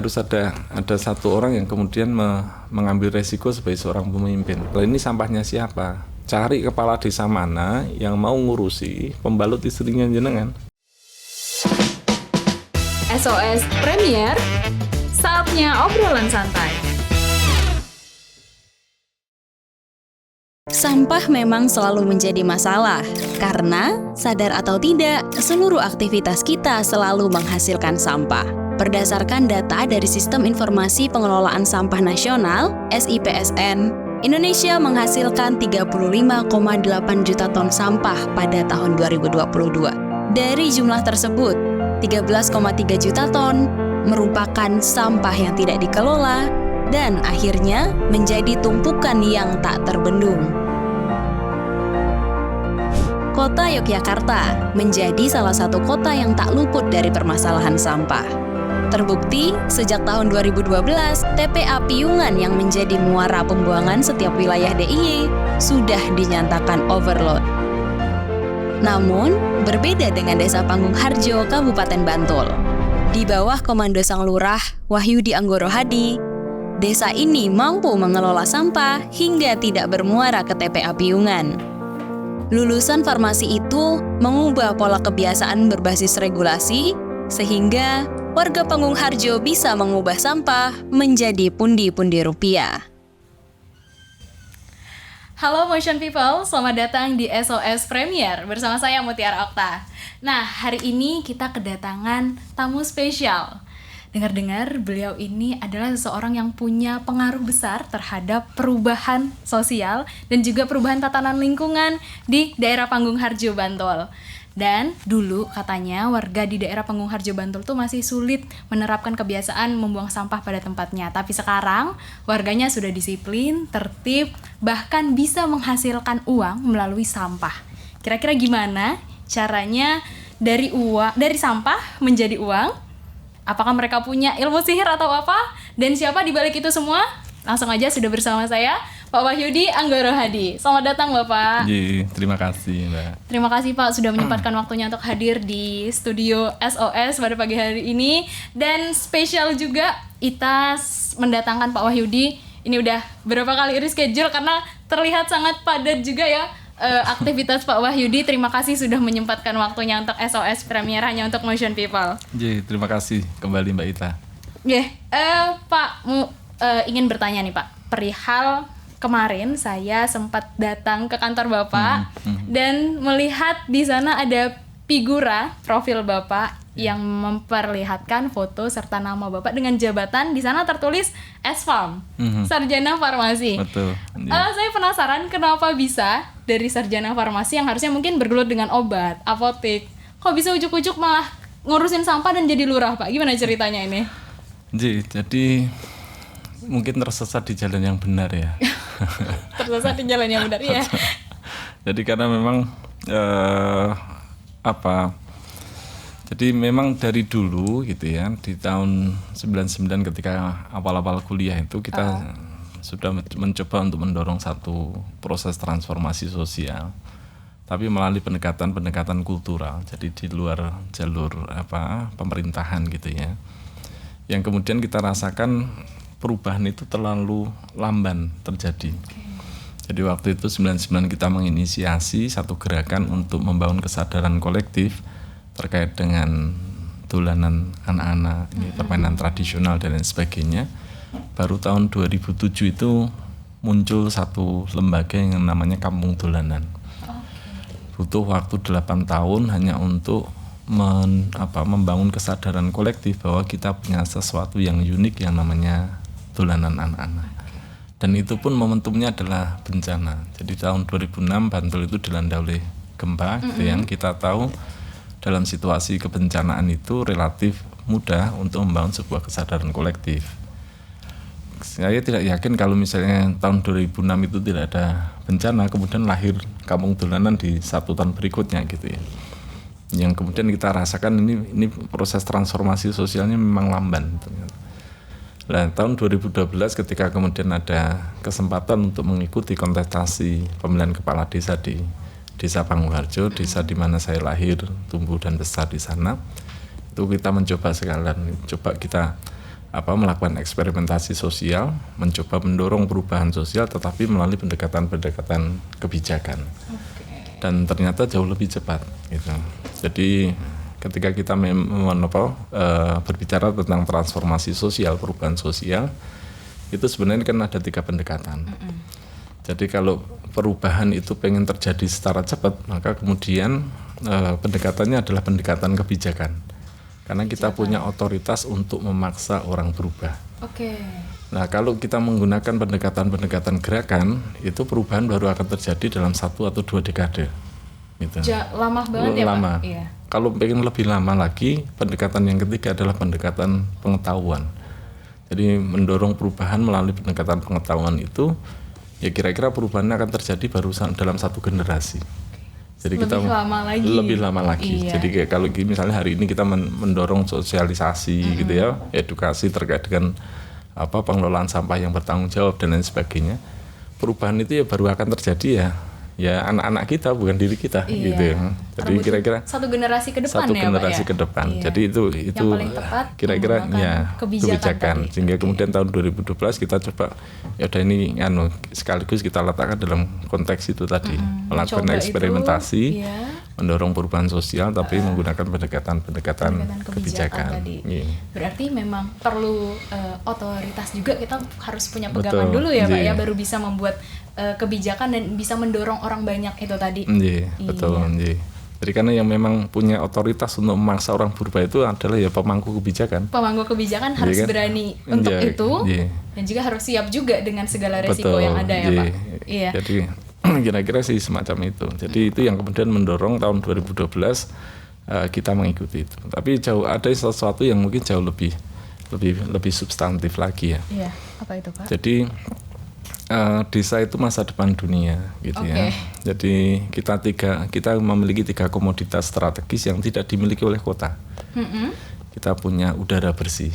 harus ada satu orang yang kemudian mengambil resiko sebagai seorang pemimpin. Lah ini sampahnya siapa? Cari kepala desa mana yang mau ngurusi pembalut istrinya jenengan. SOS Premier, saatnya obrolan santai. Sampah memang selalu menjadi masalah, karena sadar atau tidak, seluruh aktivitas kita selalu menghasilkan sampah. Berdasarkan data dari Sistem Informasi Pengelolaan Sampah Nasional, SIPSN, Indonesia menghasilkan 35,8 juta ton sampah pada tahun 2022. Dari jumlah tersebut, 13,3 juta ton merupakan sampah yang tidak dikelola dan akhirnya menjadi tumpukan yang tak terbendung. Kota Yogyakarta menjadi salah satu kota yang tak luput dari permasalahan sampah. Terbukti, sejak tahun 2012, TPA Piungan yang menjadi muara pembuangan setiap wilayah DIY sudah dinyatakan overload. Namun, berbeda dengan Desa Panggung Harjo, Kabupaten Bantul. Di bawah komando Sang Lurah, Wahyudi Anggoro Hadi, desa ini mampu mengelola sampah hingga tidak bermuara ke TPA Piungan. Lulusan farmasi itu mengubah pola kebiasaan berbasis regulasi, sehingga warga Panggung Harjo bisa mengubah sampah menjadi pundi-pundi rupiah. Halo Motion People, selamat datang di SOS Premier bersama saya Mutiara Okta. Nah, hari ini kita kedatangan tamu spesial. Dengar-dengar beliau ini adalah seseorang yang punya pengaruh besar terhadap perubahan sosial dan juga perubahan tatanan lingkungan di daerah Panggung Harjo, Bantul. Dan dulu katanya warga di daerah Panggung Harjo, Bantul tuh masih sulit menerapkan kebiasaan membuang sampah pada tempatnya. Tapi sekarang warganya sudah disiplin, tertib, bahkan bisa menghasilkan uang melalui sampah. Kira-kira gimana caranya dari sampah menjadi uang? Apakah mereka punya ilmu sihir atau apa? Dan siapa di balik itu semua? Langsung aja sudah bersama saya, Pak Wahyudi Anggoro Hadi. Selamat datang Bapak. Iya, terima kasih Mbak. Terima kasih Pak sudah menyempatkan waktunya untuk hadir di studio SOS pada pagi hari ini. Dan spesial juga kita mendatangkan Pak Wahyudi. Ini udah berapa kali reschedule karena terlihat sangat padat juga ya aktivitas Pak Wahyudi. Terima kasih sudah menyempatkan waktunya untuk SOS Premier hanya untuk Motion People. Iya, terima kasih kembali Mbak Ita. Pak, ingin bertanya nih Pak, perihal kemarin saya sempat datang ke kantor Bapak dan melihat di sana ada figura profil Bapak yang memperlihatkan foto serta nama Bapak dengan jabatan di sana tertulis S-Farm, Sarjana Farmasi. Betul. Saya penasaran kenapa bisa dari sarjana farmasi yang harusnya mungkin bergelut dengan obat, apotek, kok bisa ujuk-ujuk malah ngurusin sampah dan jadi lurah Pak? Gimana ceritanya ini? Jadi mungkin tersesat di jalan yang benar ya. Tersesat di jalan yang benar ya. Jadi karena memang jadi memang dari dulu gitu ya, di tahun 99 ketika awal-awal kuliah itu kita sudah mencoba untuk mendorong satu proses transformasi sosial, tapi melalui pendekatan kultural, jadi di luar jalur pemerintahan gitu ya. Yang kemudian kita rasakan perubahan itu terlalu lamban terjadi. Jadi waktu itu 99 kita menginisiasi satu gerakan untuk membangun kesadaran kolektif terkait dengan dolanan anak-anak, ini permainan tradisional dan lain sebagainya. Baru tahun 2007 itu muncul satu lembaga yang namanya Kampung Dolanan. Butuh waktu 8 tahun hanya untuk membangun kesadaran kolektif bahwa kita punya sesuatu yang unik yang namanya dolanan anak-anak. Dan itu pun momentumnya adalah bencana. Jadi tahun 2006 Bantul itu dilanda oleh gempa, gitu yang kita tahu dalam situasi kebencanaan itu relatif mudah untuk membangun sebuah kesadaran kolektif. Saya tidak yakin kalau misalnya tahun 2006 itu tidak ada bencana, kemudian lahir Kampung Dolanan di 1 tahun berikutnya gitu ya. Yang kemudian kita rasakan ini proses transformasi sosialnya memang lamban. Nah, tahun 2012 ketika kemudian ada kesempatan untuk mengikuti kontestasi pemilihan kepala desa di Desa Panggung Harjo, desa di mana saya lahir, tumbuh dan besar di sana. Itu kita mencoba sekalian, coba kita melakukan eksperimentasi sosial, mencoba mendorong perubahan sosial tetapi melalui pendekatan-pendekatan kebijakan. Dan ternyata jauh lebih cepat gitu. Jadi ketika kita berbicara tentang transformasi sosial, perubahan sosial, itu sebenarnya kan ada 3 pendekatan. Jadi kalau perubahan itu pengen terjadi secara cepat, maka kemudian pendekatannya adalah pendekatan kebijakan. Karena kita punya otoritas untuk memaksa orang berubah. Nah, kalau kita menggunakan pendekatan-pendekatan gerakan, itu perubahan baru akan terjadi dalam 1 atau 2 dekade. Gitu. Lama banget ya, lama. Pak? Iya. Kalau pengen lebih lama lagi, pendekatan yang ketiga adalah pendekatan pengetahuan. Jadi mendorong perubahan melalui pendekatan pengetahuan itu, ya kira-kira perubahannya akan terjadi baru dalam 1 generasi. Jadi lebih lama lagi. Iya. Jadi kayak kalau misalnya hari ini kita mendorong sosialisasi gitu ya, edukasi terkait dengan pengelolaan sampah yang bertanggung jawab dan lain sebagainya. Perubahan itu ya baru akan terjadi ya anak-anak kita, bukan diri kita gitu ya. Jadi kira-kira 1 generasi ke depan 1 generasi ke depan. Iya. Jadi itu paling tepat kira-kira ya kebijakan. tadi. Sehingga kemudian tahun 2012 kita coba ya udah ini sekaligus kita letakkan dalam konteks itu tadi, melakukan eksperimentasi, mendorong perubahan sosial tapi menggunakan pendekatan kebijakan. Tadi. Berarti memang perlu otoritas juga, kita harus punya pegangan dulu ya Pak ya, baru bisa membuat kebijakan dan bisa mendorong orang banyak itu tadi. Betul. Jadi karena yang memang punya otoritas untuk memaksa orang berubah itu adalah ya pemangku kebijakan. Pemangku kebijakan harus berani untuk itu dan juga harus siap juga dengan segala resiko yang ada ya Pak. Iya. Jadi kira-kira sih semacam itu. Jadi itu yang kemudian mendorong tahun 2012 kita mengikuti itu. Tapi ada sesuatu yang mungkin jauh lebih substantif lagi ya. Iya. Apa itu Pak? Jadi desa itu masa depan dunia gitu ya. Jadi kita memiliki 3 komoditas strategis yang tidak dimiliki oleh kota. Kita punya udara bersih.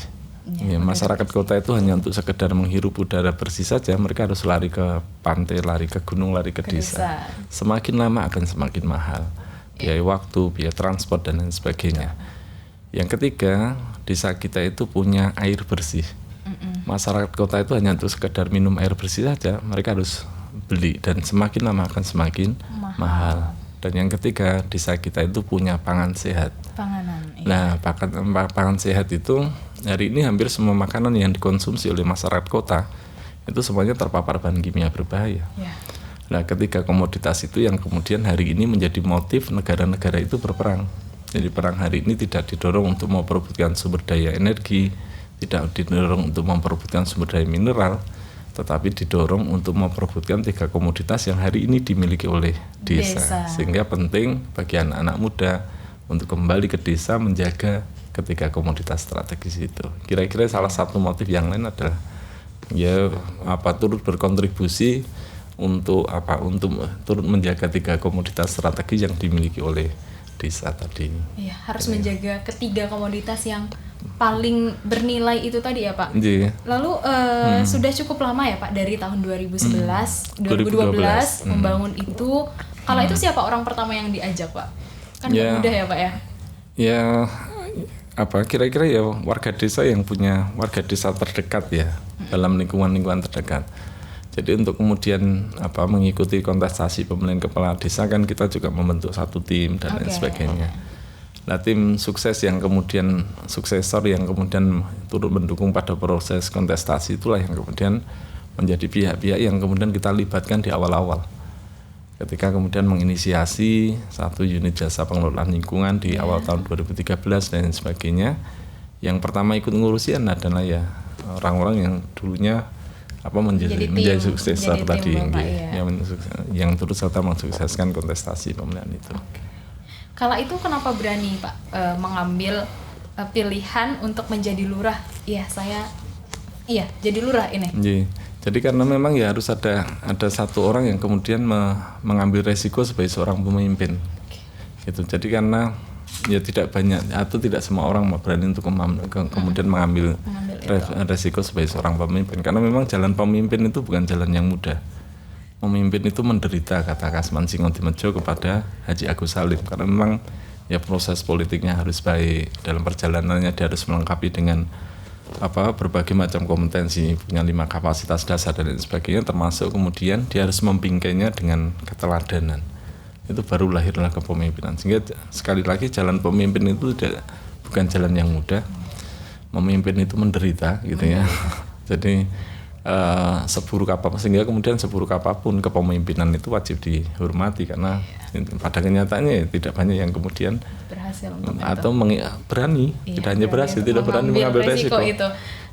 Masyarakat kota itu hanya untuk sekedar menghirup udara bersih saja, mereka harus lari ke pantai, lari ke gunung, lari ke desa. Semakin lama akan semakin mahal. Biaya waktu, biaya transport dan lain sebagainya. Yang ketiga, desa kita itu punya air bersih. Masyarakat kota itu hanya untuk sekedar minum air bersih saja, mereka harus beli dan semakin lama akan semakin mahal. Dan yang ketiga, desa kita itu punya pangan sehat. Nah, pangan sehat itu hari ini hampir semua makanan yang dikonsumsi oleh masyarakat kota itu semuanya terpapar bahan kimia berbahaya. Nah, ketiga komoditas itu yang kemudian hari ini menjadi motif negara-negara itu berperang. Jadi perang hari ini tidak didorong untuk memperebutkan sumber daya energi, tidak didorong untuk memperebutkan sumber daya mineral, tetapi didorong untuk memperebutkan 3 komoditas yang hari ini dimiliki oleh desa. Sehingga penting bagi anak-anak muda untuk kembali ke desa menjaga 3 komoditas strategis itu. Kira-kira salah satu motif yang lain adalah turut berkontribusi untuk turut menjaga 3 komoditas strategis yang dimiliki oleh desa tadi. Iya, harus menjaga 3 komoditas yang paling bernilai itu tadi ya Pak. Lalu sudah cukup lama ya Pak, dari tahun 2011, 2012 membangun itu. Kalau itu siapa orang pertama yang diajak Pak? Kan mudah ya Pak ya? Ya kira-kira ya warga desa yang punya warga desa terdekat ya dalam lingkungan terdekat. Jadi untuk kemudian mengikuti kontestasi pemilihan kepala desa kan kita juga membentuk satu tim dan lain sebagainya. Nah, tim sukses yang kemudian suksesor yang kemudian turut mendukung pada proses kontestasi itulah yang kemudian menjadi pihak-pihak yang kemudian kita libatkan di awal-awal. Ketika kemudian menginisiasi satu unit jasa pengelolaan lingkungan di awal tahun 2013 dan sebagainya. Yang pertama ikut ngurusin adalah ya orang-orang yang dulunya menjadi suksesor tadi yang turut serta mensukseskan kontestasi pemilihan itu. Kala itu kenapa berani Pak mengambil pilihan untuk menjadi lurah? Jadi lurah ini. Jadi karena memang ya harus ada satu orang yang kemudian mengambil resiko sebagai seorang pemimpin. Gitu. Jadi karena ya tidak banyak atau tidak semua orang berani untuk kemudian mengambil resiko sebagai seorang pemimpin. Karena memang jalan pemimpin itu bukan jalan yang mudah. Memimpin itu menderita, kata Kasman Singodimedjo kepada Haji Agus Salim, karena memang ya proses politiknya harus baik, dalam perjalanannya dia harus melengkapi dengan berbagai macam kompetensi, punya 5 kapasitas dasar dan lain sebagainya, termasuk kemudian dia harus membingkainya dengan keteladanan. Itu baru lahirlah kepemimpinan. Sehingga sekali lagi jalan pemimpin itu bukan jalan yang mudah. Memimpin itu menderita gitu ya. Jadi seburuk apapun, sehingga kemudian seburuk apapun kepemimpinan itu wajib dihormati, karena pada kenyataannya tidak banyak yang kemudian berhasil untuk atau berani, tidak hanya berhasil, tidak berani mengambil resiko. Itu.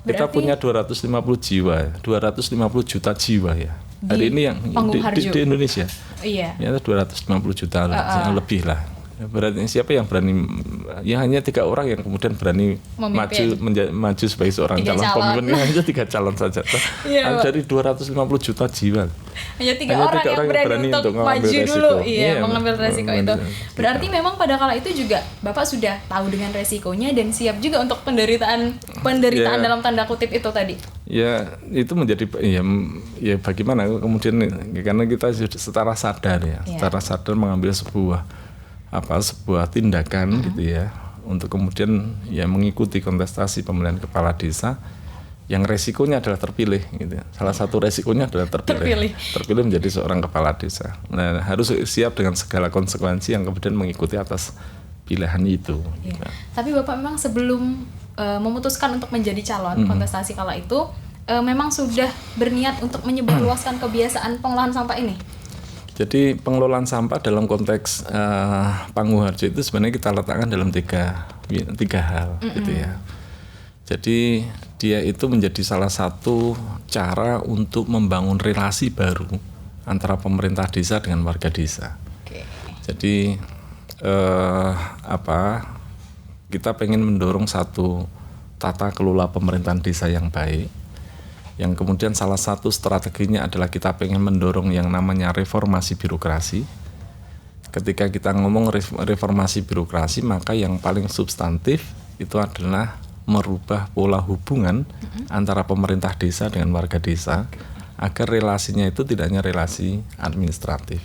Kita punya 250 jiwa, 250 juta jiwa ya. Hari ini yang di Indonesia. Iya. Ya 250 juta lebih lah. Berarti siapa yang berani? Ya hanya 3 orang yang kemudian berani maju sebagai seorang calon pemimpin. Hanya 3 calon saja. Iya, dari 250 juta jiwa. Hanya 3 orang yang berani untuk maju dulu, mengambil resiko itu. Berarti memang pada kala itu juga Bapak sudah tahu dengan resikonya dan siap juga untuk penderitaan dalam tanda kutip itu tadi. Ya itu menjadi ya bagaimana kemudian, karena kita secara sadar secara sadar mengambil sebuah tindakan gitu ya, untuk kemudian ya mengikuti kontestasi pemilihan kepala desa yang resikonya adalah terpilih gitu ya. Salah satu resikonya adalah terpilih menjadi seorang kepala desa. Nah, harus siap dengan segala konsekuensi yang kemudian mengikuti atas pilihan itu. Gitu. Tapi Bapak memang sebelum memutuskan untuk menjadi calon kontestasi kala itu memang sudah berniat untuk menyebarluaskan kebiasaan pengolahan sampah ini. Jadi pengelolaan sampah dalam konteks Panggung-Harjo itu sebenarnya kita letakkan dalam tiga hal gitu ya. Jadi dia itu menjadi salah satu cara untuk membangun relasi baru antara pemerintah desa dengan warga desa. Okay. Jadi kita pengen mendorong satu tata kelola pemerintahan desa yang baik. Yang kemudian salah satu strateginya adalah kita pengen mendorong yang namanya reformasi birokrasi. Ketika kita ngomong reformasi birokrasi, maka yang paling substantif itu adalah merubah pola hubungan antara pemerintah desa dengan warga desa, agar relasinya itu tidak hanya relasi administratif.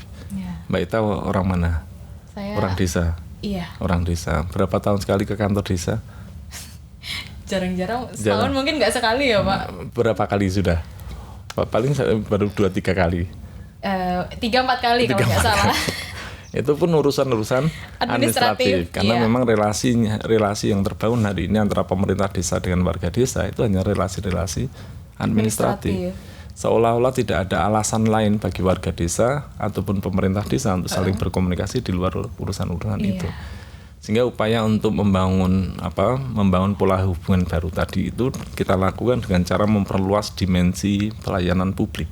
Mbak Ita orang mana? Saya orang desa. Iya. Orang desa. Berapa tahun sekali ke kantor desa? Jarang-jarang, setahun mungkin nggak sekali ya Pak. Berapa kali sudah? Paling baru 2-3 kali. 3-4 kali kalau nggak salah. Itu pun urusan administratif. Karena memang relasi yang terbangun hari ini antara pemerintah desa dengan warga desa itu hanya relasi administratif. Seolah-olah tidak ada alasan lain bagi warga desa ataupun pemerintah desa untuk saling berkomunikasi di luar urusan-urusan itu. Sehingga upaya untuk membangun pola hubungan baru tadi itu kita lakukan dengan cara memperluas dimensi pelayanan publik.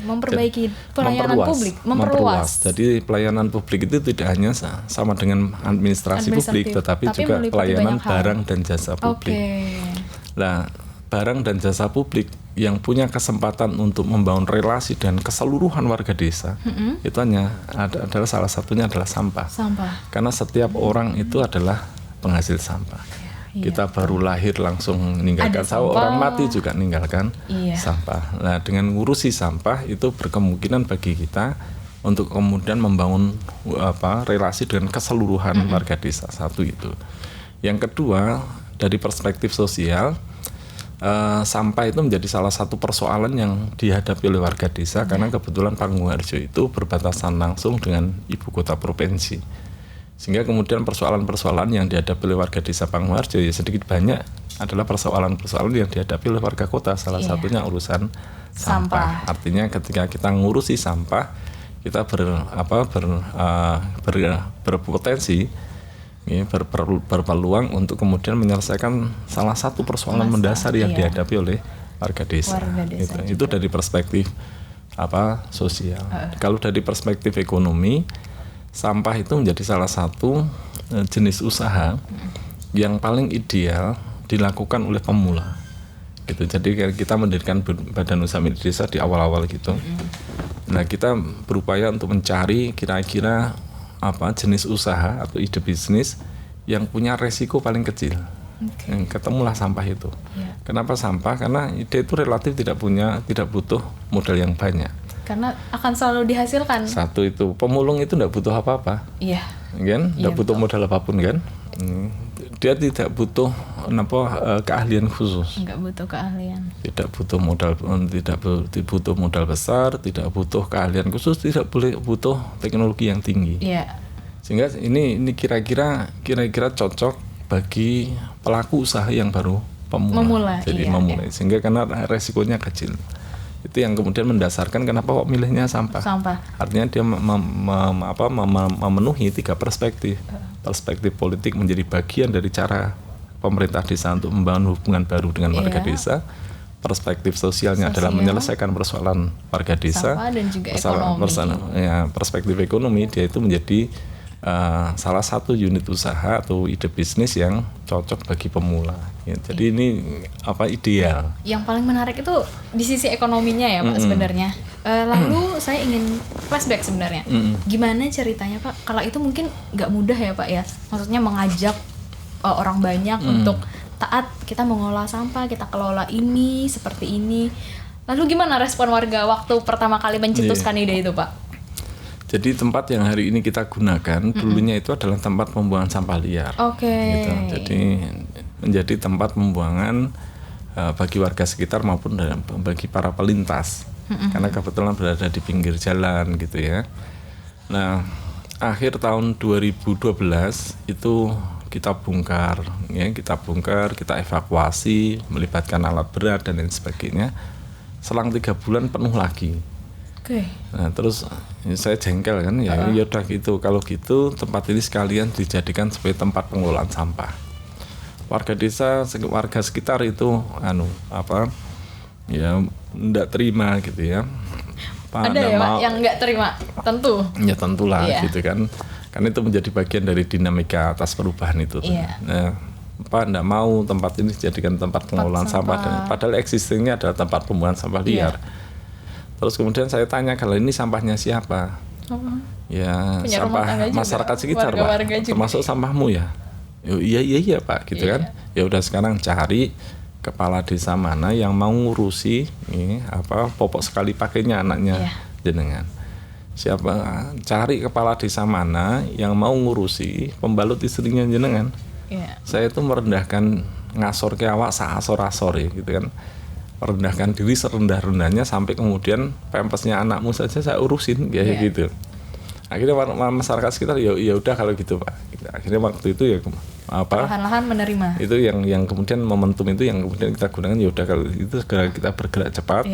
Memperbaiki pelayanan publik, memperluas. Jadi pelayanan publik itu tidak hanya sama dengan administrasi publik, tetapi juga pelayanan barang dan jasa publik. Nah, barang dan jasa publik yang punya kesempatan untuk membangun relasi dan keseluruhan warga desa itu adalah salah satunya adalah sampah. Karena setiap orang itu adalah penghasil sampah. Kita baru lahir langsung meninggalkan sampah, orang mati juga meninggalkan sampah. Nah, dengan ngurusi sampah itu berkemungkinan bagi kita untuk kemudian membangun relasi dengan keseluruhan warga desa. Satu itu. Yang kedua, dari perspektif sosial, sampah itu menjadi salah satu persoalan yang dihadapi oleh warga desa karena kebetulan Panggung-Harjo itu berbatasan langsung dengan ibu kota provinsi, sehingga kemudian persoalan-persoalan yang dihadapi oleh warga desa Panggung-Harjo ya sedikit banyak adalah persoalan-persoalan yang dihadapi oleh warga kota, salah satunya urusan sampah. Artinya ketika kita ngurusi sampah, kita berpotensi berpeluang untuk kemudian menyelesaikan salah satu persoalan mendasar yang dihadapi oleh warga desa. Itu dari perspektif sosial. Kalau dari perspektif ekonomi, sampah itu menjadi salah satu jenis usaha yang paling ideal dilakukan oleh pemula. Gitu. Jadi kita mendirikan badan usaha milik desa di awal-awal gitu. Nah, kita berupaya untuk mencari kira-kira jenis usaha atau ide bisnis yang punya resiko paling kecil. Ketemulah sampah itu. Kenapa sampah? Karena ide itu relatif tidak butuh modal yang banyak. Karena akan selalu dihasilkan. Satu itu, pemulung itu tidak butuh apa-apa. Kan? Tidak butuh modal apapun kan. Dia tidak butuh keahlian khusus. Nggak butuh keahlian. Tidak butuh modal besar, tidak butuh keahlian khusus, tidak butuh teknologi yang tinggi. Iya. Sehingga ini kira-kira cocok bagi pelaku usaha yang baru memulai. Iya. Sehingga karena resikonya kecil. Itu yang kemudian mendasarkan kenapa kok milihnya sampah. Artinya dia memenuhi 3 perspektif. Perspektif politik menjadi bagian dari cara pemerintah desa untuk membangun hubungan baru dengan warga desa. Perspektif sosialnya adalah menyelesaikan persoalan warga desa. Sampah dan juga ekonomi. Perspektif ekonomi dia itu menjadi salah satu unit usaha atau ide bisnis yang cocok bagi pemula. Ya, jadi ini ideal. Yang paling menarik itu di sisi ekonominya ya Pak sebenarnya. Lalu saya ingin flashback sebenarnya. Gimana ceritanya Pak? Kalau itu mungkin nggak mudah ya Pak ya. Maksudnya mengajak orang banyak untuk taat kita mengolah sampah, kita kelola ini seperti ini. Lalu gimana respon warga waktu pertama kali mencetuskan ide itu Pak? Jadi tempat yang hari ini kita gunakan dulunya itu adalah tempat pembuangan sampah liar. Oke. Gitu. Jadi menjadi tempat pembuangan bagi warga sekitar maupun bagi para pelintas. Karena kebetulan berada di pinggir jalan gitu ya. Nah, akhir tahun 2012 itu kita bongkar, kita evakuasi, melibatkan alat berat dan lain sebagainya. Selang 3 bulan penuh lagi. Oke. Nah, terus saya jengkel kan, ya udah gitu. Kalau gitu tempat ini sekalian dijadikan sebagai tempat pengelolaan sampah. Warga sekitar itu enggak terima gitu ya. Ada ya Pak yang enggak terima, tentu. Ya tentulah gitu kan. Karena itu menjadi bagian dari dinamika atas perubahan itu. Nah, Pak enggak mau tempat ini dijadikan tempat pengelolaan sampah. Dan padahal existingnya adalah tempat pembuangan sampah liar. Terus kemudian saya tanya, kalau ini sampahnya siapa? Ya punya sampah masyarakat sekitar Pak, termasuk sampahmu ya. Iya Pak gitu kan. Ya udah sekarang cari kepala desa mana yang mau ngurusi popok sekali pakainya anaknya jenengan. Cari kepala desa mana yang mau ngurusi pembalut istrinya jenengan. Saya itu merendahkan ngasor ke awak saasor-asor ya gitu kan. Merendahkan diri serendah-rendahnya sampai kemudian pempesnya anakmu saja saya urusin kayak gitu. Akhirnya masyarakat sekitar ya udah kalau gitu Pak. Akhirnya waktu itu ya perlahan-lahan menerima. Itu yang kemudian momentum itu yang kemudian kita gunakan, ya udah kalau itu segera kita bergerak cepat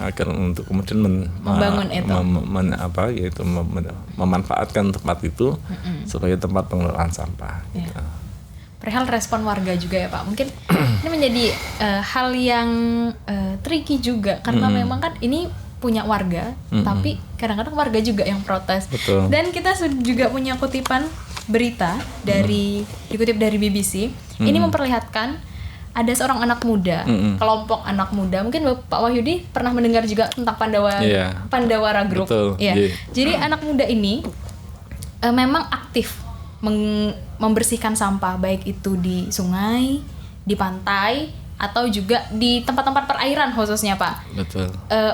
agar untuk kemudian membangun itu. Memanfaatkan tempat itu sebagai tempat pengelolaan sampah. Gitu. Perihal respon warga juga ya Pak. Mungkin ini menjadi hal yang tricky juga karena memang kan ini punya warga, tapi kadang-kadang warga juga yang protes. Betul. Dan kita juga punya kutipan berita dikutip dari BBC. Ini memperlihatkan ada seorang anak muda, kelompok anak muda. Mungkin Pak Wahyudi pernah mendengar juga tentang Pandawara Group. Jadi anak muda ini memang aktif membersihkan sampah, baik itu di sungai, di pantai, atau juga di tempat-tempat perairan khususnya Pak. Betul.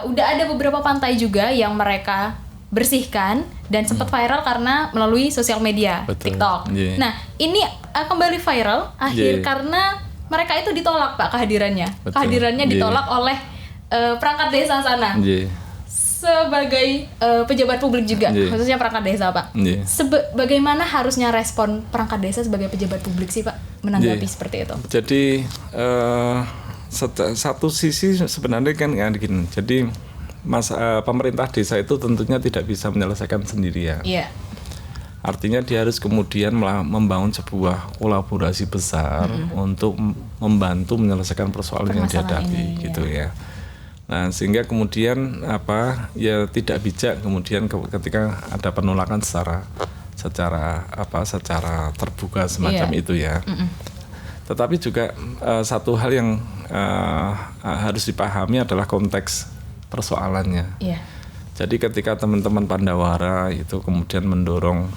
Udah ada beberapa pantai juga yang mereka bersihkan dan sempat viral karena melalui sosial media. Betul. TikTok. Nah ini kembali viral karena mereka itu ditolak Pak kehadirannya. Betul. Kehadirannya ditolak oleh perangkat desa sana. Sebagai pejabat publik juga, khususnya perangkat desa Pak. Bagaimana harusnya respon perangkat desa sebagai pejabat publik sih Pak menanggapi seperti itu? Jadi satu sisi sebenarnya kan gini. Jadi pemerintah desa itu tentunya tidak bisa menyelesaikan sendirian. Artinya dia harus kemudian membangun sebuah kolaborasi besar untuk membantu menyelesaikan persoalan yang dihadapi gitu ya. Nah, sehingga kemudian tidak bijak kemudian ketika ada penolakan secara terbuka semacam itu ya. Tetapi juga satu hal yang harus dipahami adalah konteks persoalannya. Jadi ketika teman-teman Pandawara itu kemudian mendorong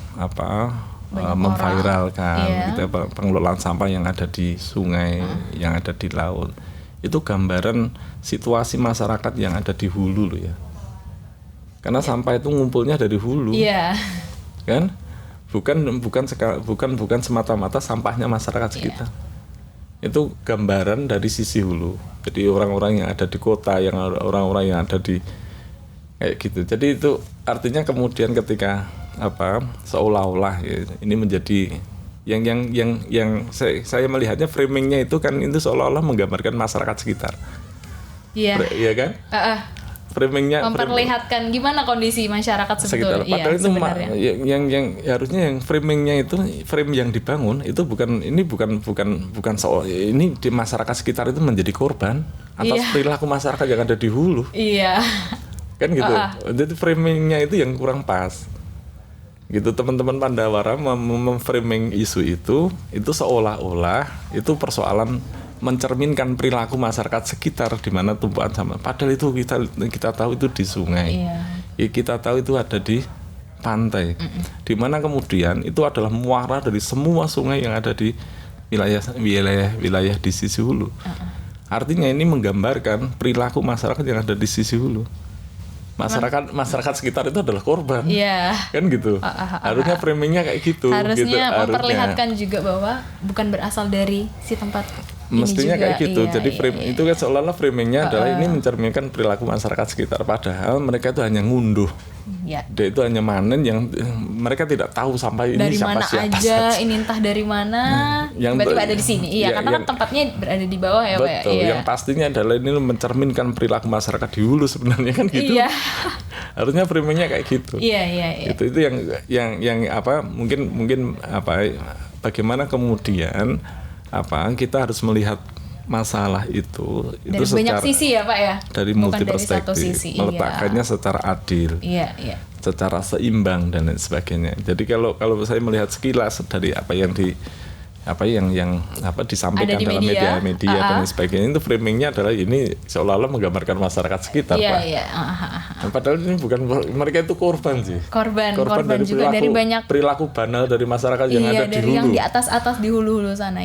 memviralkan pengelolaan sampah yang ada di sungai, yang ada di laut. Itu gambaran situasi masyarakat yang ada di hulu loh ya. Karena sampah itu ngumpulnya dari hulu. Kan? bukan semata-mata sampahnya masyarakat sekitar. Itu gambaran dari sisi hulu. Jadi orang-orang yang ada di kota, orang-orang yang ada di kayak gitu. Jadi itu artinya kemudian ketika seolah-olah ya, ini menjadi yang saya melihatnya framingnya itu kan itu seolah-olah menggambarkan masyarakat sekitar. Iya. Iya kan? Framingnya memperlihatkan gimana kondisi masyarakat sekitar. sebetulnya. Padahal itu sebenarnya. yang harusnya yang framingnya itu frame yang dibangun itu bukan soal ini di masyarakat sekitar itu menjadi korban atas perilaku masyarakat yang ada di hulu. Iya. Kan gitu. Jadi framingnya itu yang kurang pas. Gitu teman-teman Pandawara memframing isu itu seolah-olah itu persoalan mencerminkan perilaku masyarakat sekitar di mana tumpuan sampah. Padahal itu kita tahu itu di sungai. Ya, kita tahu itu ada di pantai. Di mana kemudian itu adalah muara dari semua sungai yang ada di wilayah di sisi hulu. Artinya ini menggambarkan perilaku masyarakat yang ada di sisi hulu. Masyarakat sekitar itu adalah korban, kan gitu. Harusnya framingnya kayak gitu. Harusnya memperlihatkan juga bahwa bukan berasal dari si tempat. Mestinya juga, kayak gitu. Jadi frame itu kan seolah-olah framingnya adalah ini mencerminkan perilaku masyarakat sekitar. Padahal mereka itu hanya ngunduh. Dia itu hanya manen yang mereka tidak tahu sampai dari ini siapa mana aja, ini entah dari mana. Tiba-tiba ada di sini. Karena kan tempatnya berada di bawah ya, Pak. Betul. Yang pastinya adalah ini mencerminkan perilaku masyarakat di hulu sebenarnya kan gitu. Harusnya framingnya kayak gitu. Itu yang mungkin bagaimana kemudian kita harus melihat masalah itu dari banyak sisi ya Pak ya, dari multi perspektif, meletakkannya secara adil, secara seimbang dan lain sebagainya. Jadi kalau saya melihat sekilas dari apa yang disampaikan dalam media dan lain sebagainya, itu framingnya adalah ini seolah-olah menggambarkan masyarakat sekitar, Pak. Padahal ini bukan, mereka itu korban sih. Korban dari juga dari banyak perilaku banal dari masyarakat yang ada di hulu. Yang di atas di hulu sana,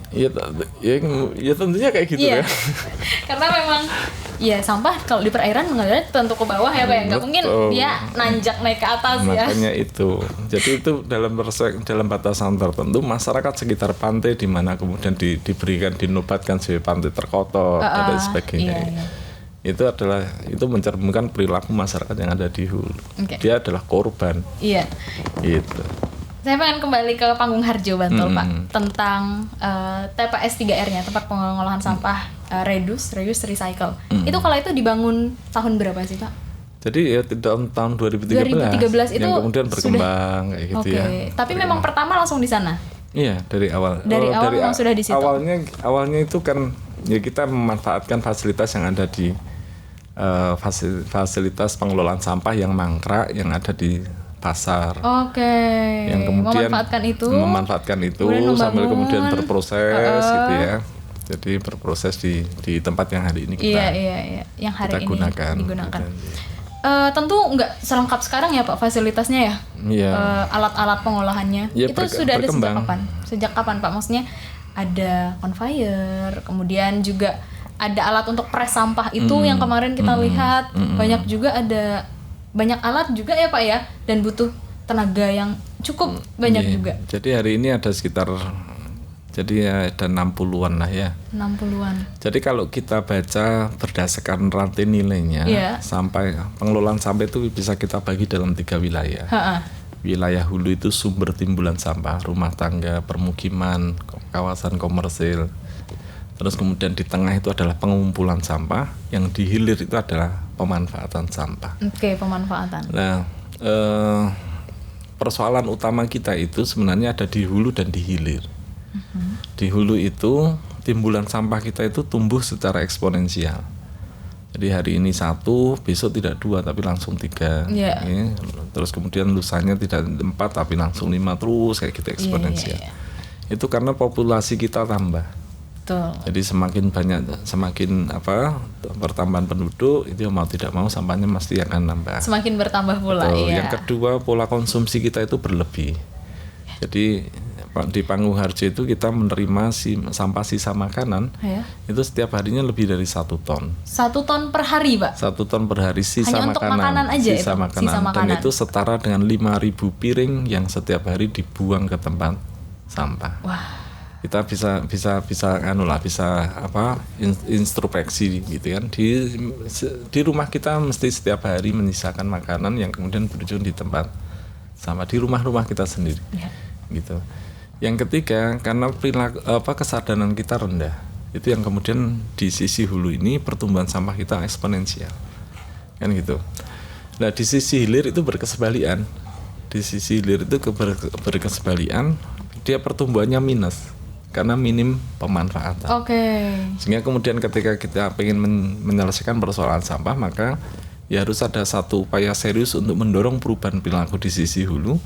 Ya tentunya kayak gitu ya. Karena memang sampah kalau di perairan mengalir tentu ke bawah ya Pak ya. Nggak mungkin dia nanjak naik ke atas. Makanya itu. Jadi itu dalam batasan tertentu masyarakat sekitar pantai di mana kemudian dinobatkan sebagai pantai terkotor dan lain sebagainya. Itu mencerminkan perilaku masyarakat yang ada di hulu. Dia adalah korban. Gitu. Saya pengen kembali ke Panggung Harjo Bantul Pak, tentang TPS 3R-nya, tempat pengolahan sampah reduce, recycle. Itu kalau itu dibangun tahun berapa sih Pak? Jadi ya tahun 2013 itu yang kemudian berkembang kayak gitu ya. Tapi memang pertama langsung di sana. Iya, dari awal. Dari awal memang sudah di situ. Awalnya itu kan ya kita memanfaatkan fasilitas yang ada di fasilitas pengelolaan sampah yang mangkrak yang ada di pasar. Yang kemudian memanfaatkan itu sambil kemudian berproses gitu ya. Jadi berproses di tempat yang hari ini yang hari kita ini digunakan. Tentu nggak selengkap sekarang ya Pak fasilitasnya ya. Alat-alat pengolahannya. Itu sudah ada sejak kapan Pak? Maksudnya ada conveyor, kemudian juga ada alat untuk press sampah itu yang kemarin kita lihat. Banyak alat juga ya Pak ya, dan butuh tenaga yang cukup banyak juga. Jadi hari ini ada sekitar ada 60-an lah ya. 60-an. Jadi kalau kita baca berdasarkan rantai nilainya, sampai pengelolaan sampah itu bisa kita bagi dalam 3 wilayah. Wilayah hulu itu sumber timbulan sampah, rumah tangga, permukiman, kawasan komersil. Terus kemudian di tengah itu adalah pengumpulan sampah, yang di hilir itu adalah pemanfaatan sampah. Pemanfaatan. Nah, persoalan utama kita itu sebenarnya ada di hulu dan di hilir. Di hulu itu timbulan sampah kita itu tumbuh secara eksponensial. Jadi hari ini 1, besok tidak 2 tapi langsung 3. Terus kemudian lusanya tidak 4 tapi langsung 5 terus kayak gitu eksponensial. Itu karena populasi kita tambah. Jadi semakin pertambahan penduduk itu mau tidak mau sampahnya pasti akan nambah. Semakin bertambah pula. Yang kedua, pola konsumsi kita itu berlebih. Jadi di Panggung Harjo itu kita menerima sampah sisa makanan Ya. itu setiap harinya lebih dari 1 ton. 1 ton per hari, Pak? 1 ton per hari sisa Hanya untuk makanan aja sisa itu? makanan. Sisa makanan. Dan itu setara dengan 5.000 piring yang setiap hari dibuang ke tempat sampah. Wah. Kita bisa introspeksi gitu kan, di rumah kita mesti setiap hari menyisakan makanan yang kemudian berujung di tempat sampah di rumah kita sendiri. Ya. Gitu. Yang ketiga, karena kesadaran kita rendah, itu yang kemudian di sisi hulu ini pertumbuhan sampah kita eksponensial, kan gitu. Nah di sisi hilir itu berkesebalian, dia pertumbuhannya minus karena minim pemanfaatan. Oke. Sehingga kemudian ketika kita ingin menyelesaikan persoalan sampah, maka ya harus ada satu upaya serius untuk mendorong perubahan perilaku di sisi hulu,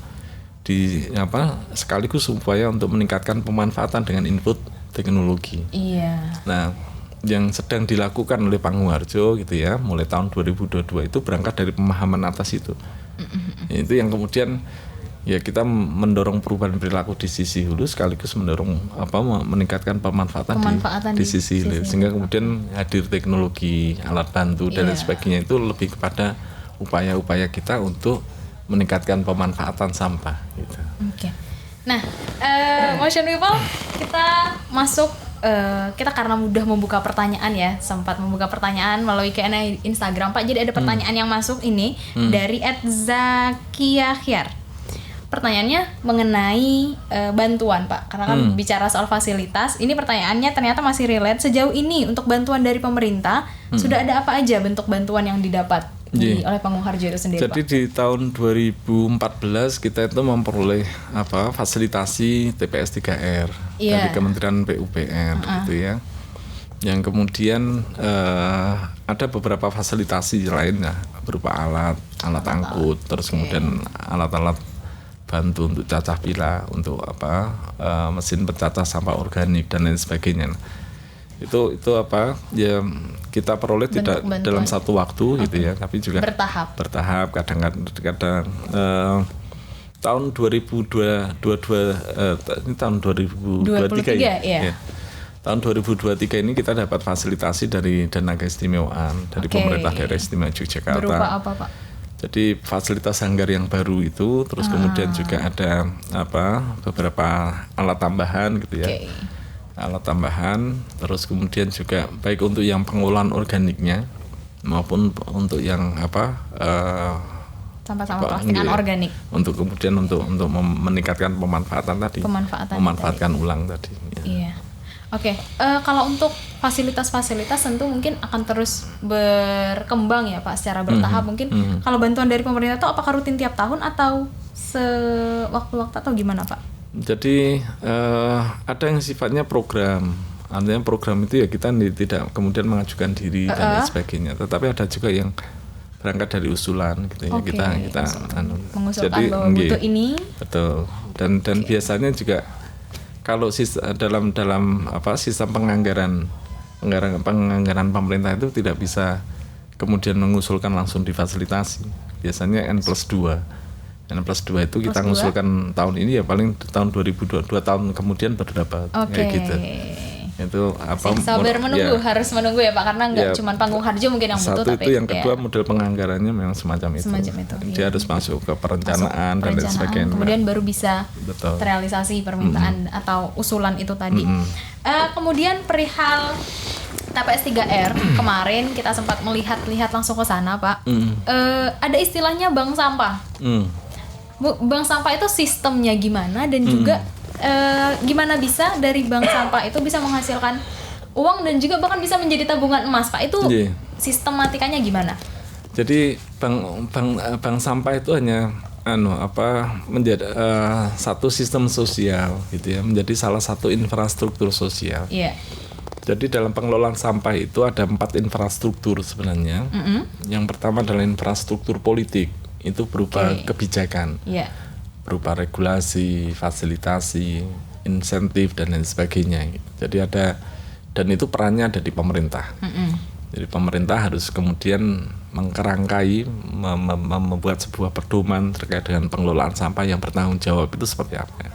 sekaligus upaya untuk meningkatkan pemanfaatan dengan input teknologi. Iya. Nah, yang sedang dilakukan oleh Panggung Harjo gitu ya, mulai tahun 2022 itu berangkat dari pemahaman atas itu. Itu yang kemudian ya kita mendorong perubahan perilaku di sisi hulu sekaligus mendorong meningkatkan pemanfaatan di sisi hilir, sehingga kemudian hadir teknologi alat bantu dan lain sebagainya itu lebih kepada upaya-upaya kita untuk meningkatkan pemanfaatan sampah gitu. Oke. Nah, Motion People kita masuk kita karena mudah membuka pertanyaan ya, sempat membuka pertanyaan melalui Q&A Instagram Pak. Jadi ada pertanyaan yang masuk ini dari @Zakiyakhyar. Pertanyaannya mengenai bantuan Pak, karena kan bicara soal fasilitas. Ini pertanyaannya ternyata masih relate. Sejauh ini untuk bantuan dari pemerintah sudah ada apa aja bentuk bantuan yang didapat oleh Panggung Harjo itu sendiri? Jadi Pak? di tahun 2014 kita itu memperoleh fasilitasi TPS 3R dari Kementerian PUPR gitu ya. Yang kemudian ada beberapa fasilitasi lainnya berupa alat angkut, terus kemudian alat-alat bantu untuk cacah pilah, untuk mesin pencacah sampah organik dan lain sebagainya. Itu ya kita peroleh tidak dalam satu waktu gitu ya, tapi juga bertahap kadang-kadang tahun 2022 ini tahun 2023 ya. Tahun 2023 ini kita dapat fasilitasi dari dana keistimewaan dari pemerintah daerah istimewa Yogyakarta. Berupa apa Pak? Jadi fasilitas hanggar yang baru itu, terus kemudian juga ada beberapa alat tambahan gitu ya. Alat tambahan, terus kemudian juga baik untuk yang pengolahan organiknya maupun untuk yang sampah-sampah plastik anorganik. Untuk kemudian untuk meningkatkan pemanfaatan tadi. Memanfaatkan ulang tadi. Ya. Iya. Oke, kalau untuk fasilitas-fasilitas tentu mungkin akan terus berkembang ya Pak secara bertahap. Mungkin kalau bantuan dari pemerintah itu apakah rutin tiap tahun atau sewaktu-waktu atau gimana Pak? Jadi ada yang sifatnya program. Artinya program itu ya kita tidak kemudian mengajukan diri dan lain sebagainya. Tetapi ada juga yang berangkat dari usulan gitu ya. Kita mengusulkan bahwa butuh ini. Betul. Dan biasanya juga kalau dalam sistem penganggaran pemerintah itu tidak bisa kemudian mengusulkan langsung difasilitasi. Biasanya N+2 itu kita mengusulkan tahun ini ya paling tahun 2022 tahun kemudian berdapat kayak gitu. Itu sabar menunggu, harus menunggu ya Pak, karena nggak cuma Panggung Harjo mungkin yang butuh, tapi itu yang kedua model penganggarannya memang semacam itu. Dia harus masuk ke perencanaan dan lain sebagainya. Kemudian baru bisa terrealisasi permintaan atau usulan itu tadi. Kemudian perihal TPS 3R kemarin kita sempat melihat langsung ke sana Pak. Ada istilahnya bank sampah. Bank sampah itu sistemnya gimana dan juga gimana bisa dari bank sampah itu bisa menghasilkan uang dan juga bahkan bisa menjadi tabungan emas Pak, itu sistematikanya gimana? Jadi bank sampah itu hanya menjadi satu sistem sosial gitu ya, menjadi salah satu infrastruktur sosial. Jadi dalam pengelolaan sampah itu ada 4 infrastruktur sebenarnya. Yang pertama adalah infrastruktur politik, itu berupa kebijakan. Berupa regulasi, fasilitasi, insentif dan lain sebagainya. Jadi dan itu perannya ada di pemerintah. Jadi pemerintah harus kemudian mengkerangkai, membuat sebuah pedoman terkait dengan pengelolaan sampah yang bertanggung jawab itu seperti apa.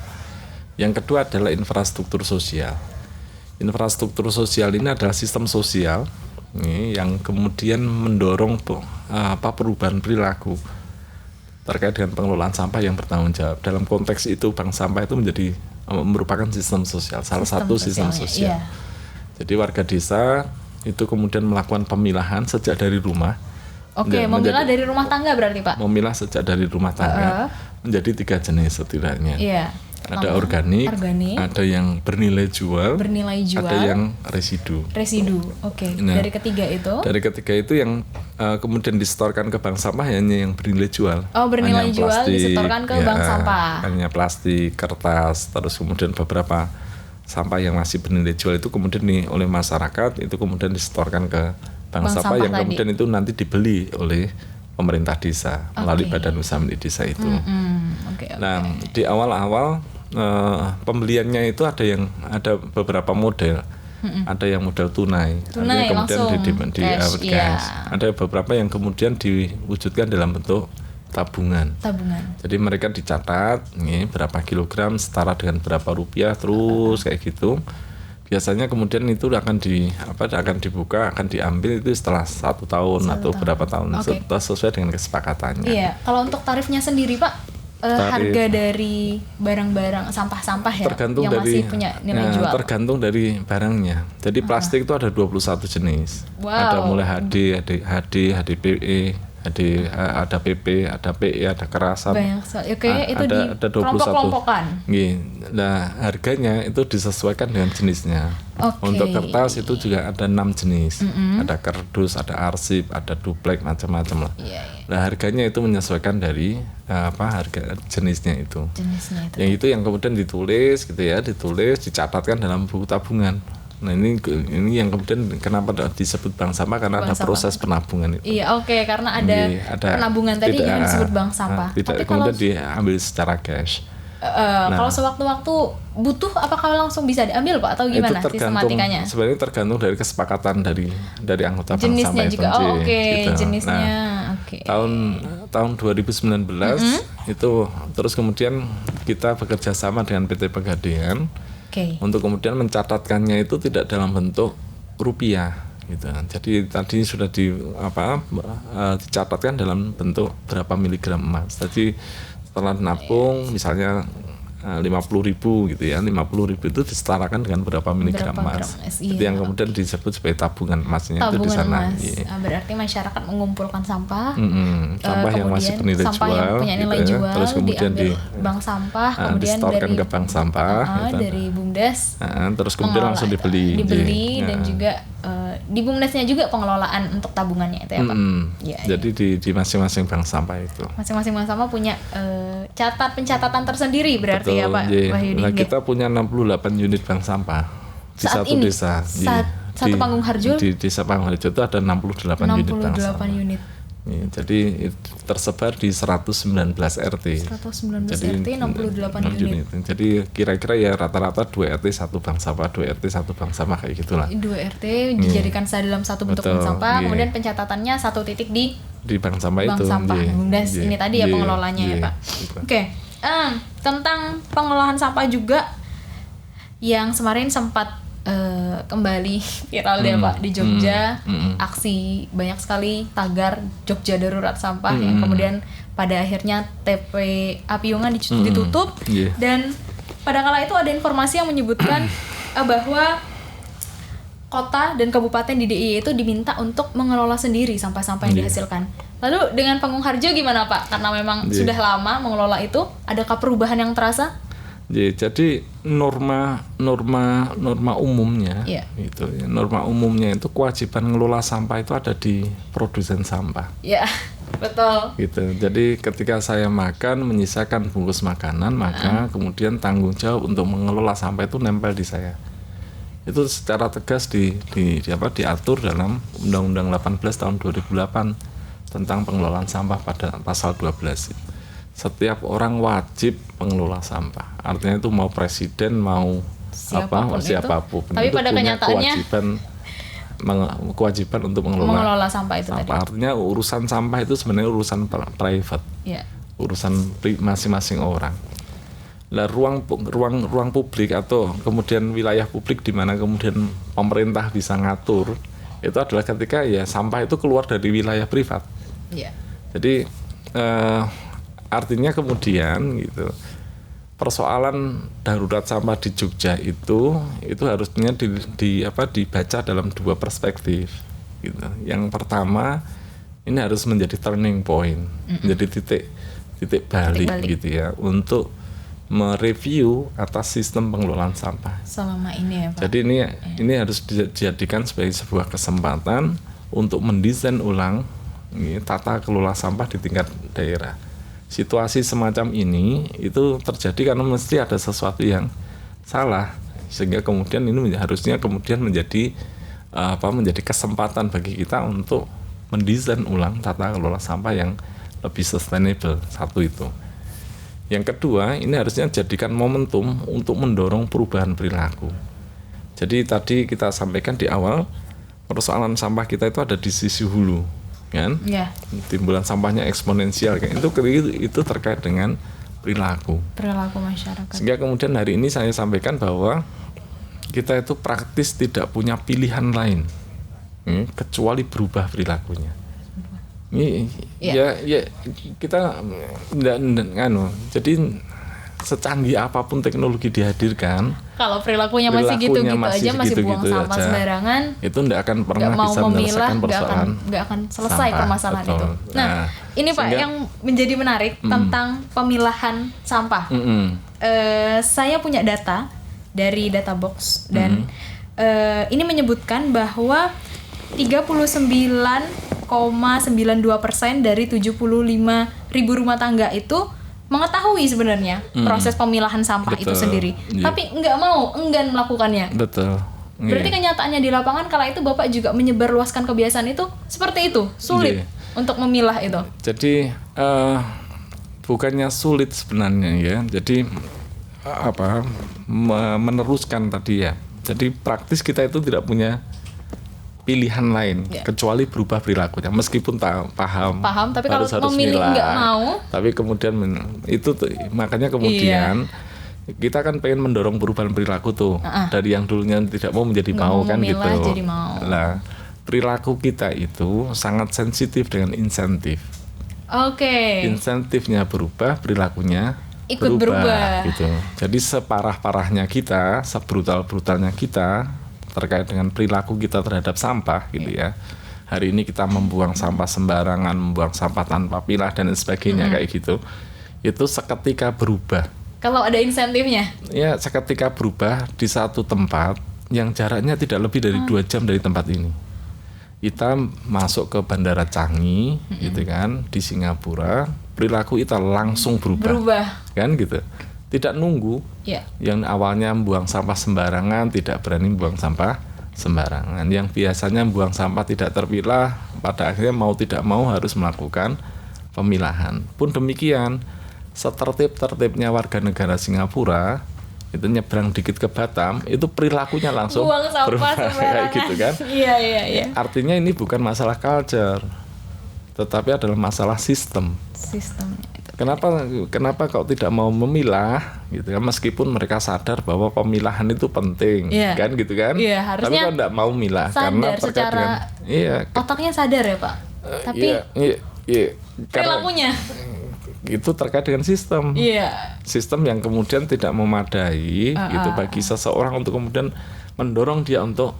Yang kedua adalah infrastruktur sosial. Infrastruktur sosial ini adalah sistem sosial yang kemudian mendorong perubahan perilaku terkait dengan pengelolaan sampah yang bertanggung jawab. Dalam konteks itu bank sampah itu merupakan sistem sosial, salah satu sistem sosial. Iya. Jadi warga desa itu kemudian melakukan pemilahan sejak dari rumah. Oke, memilah dari rumah tangga berarti Pak? Memilah sejak dari rumah tangga menjadi 3 jenis setidaknya. Iya. Ada organik, ada yang bernilai jual, ada yang residu. Oke. Dari ketiga itu yang kemudian disetorkan ke bank sampah hanya yang bernilai jual. Oh, bernilai jual disetorkan ke bank sampah. Hanya plastik, kertas, terus kemudian beberapa sampah yang masih bernilai jual itu kemudian oleh masyarakat itu kemudian disetorkan ke bank sampah yang kemudian itu nanti dibeli oleh pemerintah desa melalui badan usaha milik desa itu. Nah, di awal-awal pembeliannya itu ada beberapa model. Ada yang model tunai kemudian di cash. Ada beberapa yang kemudian diwujudkan dalam bentuk tabungan. Jadi mereka dicatat berapa kilogram setara dengan berapa rupiah terus kayak gitu. Biasanya kemudian itu akan dibuka, akan diambil itu setelah 1 tahun atau berapa tahun sesuai dengan kesepakatannya. Iya. Kalau untuk tarifnya sendiri Pak, harga dari barang-barang sampah-sampah tergantung yang dari, masih punya nilai jual? Tergantung dari barangnya. Jadi plastik itu ada 21 jenis. Ada mulai HD, HDPE, ada PP, ada PE, ada kerasan. Banyak sekali. Itu ada 21. kelompok-kelompokan. Nah, harganya itu disesuaikan dengan jenisnya. Untuk kertas itu juga ada 6 jenis. Ada kardus, ada arsip, ada duplek, macam-macam lah. Nah, harganya itu menyesuaikan dari harga jenisnya itu. Yang itu yang kemudian ditulis gitu ya, dicatatkan dalam buku tabungan. Nah, ini yang kemudian kenapa disebut bank sampah karena ada proses penabungan itu. Iya, karena ada penabungan tadi yang disebut bank sampah. Tapi kemudian diambil secara cash. Kalau sewaktu-waktu butuh, apakah langsung bisa diambil Pak atau gimana sistematikanya? Sebenarnya tergantung dari kesepakatan dari anggota bank jenisnya sampah juga. itu. Gitu. Jenisnya. Tahun 2019 itu terus kemudian kita bekerja sama dengan PT Pegadaian. Untuk kemudian mencatatkannya itu tidak dalam bentuk rupiah gitu. Jadi tadi sudah dicatatkan dalam bentuk berapa miligram emas. Jadi setelah nabung misalnya 50.000 gitu ya, 50.000 itu disetarakan dengan berapa miligram emas. Itu yang kemudian disebut sebagai tabungan emasnya itu di sana. Berarti masyarakat mengumpulkan sampah, sampah yang masih bernilai sampah jual, yang punya nilai jual, terus kemudian di bank sampah, kemudian disetorkan ke bank sampah, dari BUMDes, terus kemudian langsung dibeli dan juga di BUMDesnya juga pengelolaan untuk tabungannya itu ya Pak. Jadi di masing-masing bank sampah itu. Masing-masing bank sampah punya pencatatan tersendiri berarti. Ya, Pak Wahyudi. Nah, kita punya 68 unit bank sampah di satu desa. Satu Panggung Harjo? Di desa Panggung Harjo itu ada 68 unit bank sampah. Jadi tersebar di 119 RT. 119 RT, 68 unit. Jadi kira-kira ya rata-rata 2 RT 1 bank sampah, 2 RT 1 bank sampah kayak gitulah. 2 RT dijadikan dalam satu bentuk bank sampah, kemudian pencatatannya satu titik di bank sampah itu. Bank sampah. Ini tadi ya pengelolanya ya Pak. Tentang pengolahan sampah juga yang kemarin sempat kembali viral ya Pak di Jogja, aksi banyak sekali tagar Jogja Darurat Sampah yang kemudian pada akhirnya TPA Piungan ditutup dan pada kala itu ada informasi yang menyebutkan bahwa kota dan kabupaten di DIY itu diminta untuk mengelola sendiri sampah-sampah yang dihasilkan. Lalu dengan Panggung Harjo gimana Pak? Karena memang sudah lama mengelola itu, adakah perubahan yang terasa? Jadi norma umumnya gitu ya. Norma umumnya itu kewajiban mengelola sampah itu ada di produsen sampah. Ya, betul. Gitu. Jadi ketika saya makan menyisakan bungkus makanan, maka kemudian tanggung jawab untuk mengelola sampah itu nempel di saya. Itu secara tegas diatur dalam Undang-Undang 18 tahun 2008 tentang pengelolaan sampah pada pasal 12. Setiap orang wajib mengelola sampah. Artinya itu mau presiden, mau siapapun tapi itu pada punya kenyataannya kewajiban untuk mengelola sampah itu tadi. Artinya urusan sampah itu sebenarnya urusan private. Urusan masing-masing orang. Lah ruang publik atau kemudian wilayah publik di mana kemudian pemerintah bisa ngatur itu adalah ketika ya sampah itu keluar dari wilayah privat. Iya. Jadi artinya kemudian gitu persoalan darurat sampah di Jogja itu harusnya dibaca dalam dua perspektif gitu. Yang pertama ini harus menjadi turning point, menjadi titik balik gitu ya untuk mereview atas sistem pengelolaan sampah selama ini ya Pak. Jadi ini harus dijadikan sebagai sebuah kesempatan untuk mendesain ulang tata kelola sampah di tingkat daerah. Situasi semacam ini itu terjadi karena mesti ada sesuatu yang salah sehingga kemudian ini harusnya kemudian menjadi kesempatan bagi kita untuk mendesain ulang tata kelola sampah yang lebih sustainable. Satu itu. Yang kedua, ini harusnya jadikan momentum untuk mendorong perubahan perilaku. Jadi tadi kita sampaikan di awal, persoalan sampah kita itu ada di sisi hulu, kan? Yeah. Timbulan sampahnya eksponensial, kan? Itu terkait dengan perilaku masyarakat. Sehingga kemudian hari ini saya sampaikan bahwa kita itu praktis tidak punya pilihan lain, kecuali berubah perilakunya. Ya kita jadi secanggih apapun teknologi dihadirkan, kalau perilakunya masih gitu-gitu aja, masih buang sampah sembarangan, itu tidak akan pernah bisa menyelesaikan persoalan, nggak akan selesai sampah, permasalahan betul. Itu. Nah, ini Pak yang menjadi menarik tentang pemilahan sampah. Saya punya data dari Databox dan ini menyebutkan bahwa 39,92% dari 75.000 rumah tangga itu mengetahui sebenarnya proses pemilahan sampah itu sendiri, tapi enggan melakukannya. Betul. Berarti kenyataannya di lapangan kala itu Bapak juga menyebarluaskan kebiasaan itu seperti itu, sulit untuk memilah itu. Jadi bukannya sulit sebenarnya ya. Jadi meneruskan tadi ya. Jadi praktis kita itu tidak punya pilihan lain kecuali berubah perilakunya, meskipun paham tapi kalau memilih nggak mau, tapi kemudian itu makanya kemudian kita kan pengen mendorong perubahan perilaku tuh dari yang dulunya tidak mau menjadi mau kan gitu. Jadi mau. Nah, perilaku kita itu sangat sensitif dengan insentif. Insentifnya berubah, perilakunya ikut berubah gitu. Jadi separah-parahnya kita, sebrutal-brutalnya kita terkait dengan perilaku kita terhadap sampah gitu ya. Hari ini kita membuang sampah sembarangan, membuang sampah tanpa pilah dan sebagainya kayak gitu. Itu seketika berubah. Kalau ada insentifnya? Ya, seketika berubah di satu tempat yang jaraknya tidak lebih dari 2 jam dari tempat ini. Kita masuk ke Bandara Changi gitu kan, di Singapura, perilaku kita langsung berubah. Kan gitu. Tidak nunggu, yang awalnya buang sampah sembarangan tidak berani buang sampah sembarangan, yang biasanya buang sampah tidak terpilah pada akhirnya mau tidak mau harus melakukan pemilahan. Pun demikian, setertib-tertibnya warga negara Singapura itu nyebrang dikit ke Batam, itu perilakunya langsung buang sampah kayak gitu kan. Iya. Artinya ini bukan masalah culture, tetapi adalah masalah sistemnya. Kenapa kok tidak mau memilah gitu kan, meskipun mereka sadar bahwa pemilahan itu penting kan gitu kan. Harusnya tapi kok tidak mau milah karena terkait dengan otaknya sadar ya Pak. Tapi perilakunya itu terkait dengan sistem. Sistem yang kemudian tidak memadai gitu bagi seseorang untuk kemudian mendorong dia untuk